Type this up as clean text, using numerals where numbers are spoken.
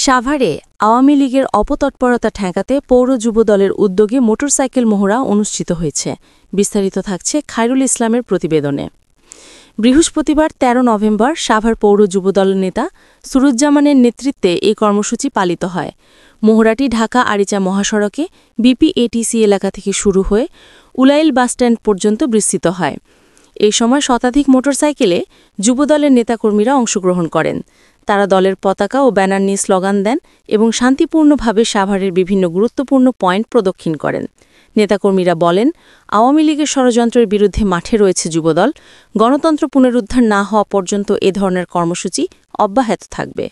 সাভারে আওয়ামী লীগের অপতৎপরতা ঠেকাতে পৌর যুবদলের উদ্যোগে মোটরসাইকেল মহড়া অনুষ্ঠিত হয়েছে। বিস্তারিত থাকছে খায়রুল ইসলামের প্রতিবেদনে। বৃহস্পতিবার ১৩ নভেম্বর সাভার পৌর যুবদলের নেতা সুরুজ্জামানের নেতৃত্বে এই কর্মসূচি পালিত হয়। মহড়াটি ঢাকা আরিচা মহাসড়কে বিপিএটিসি এলাকা থেকে শুরু হয়ে উলাইল বাসস্ট্যান্ড পর্যন্ত বিস্তৃত হয়। এই সময় শতাধিক মোটরসাইকেলে যুবদলের নেতাকর্মীরা অংশগ্রহণ করেন। তারা দলের পতাকা ও ব্যানার নিয়ে স্লোগান দেন এবং শান্তিপূর্ণভাবে সাভারের বিভিন্ন গুরুত্বপূর্ণ পয়েন্ট প্রদক্ষিণ করেন। নেতাকর্মীরা বলেন, আওয়ামী লীগের ষড়যন্ত্রের বিরুদ্ধে মাঠে রয়েছে যুবদল। গণতন্ত্র পুনরুদ্ধার না হওয়া পর্যন্ত এ ধরনের কর্মসূচি অব্যাহত থাকবে।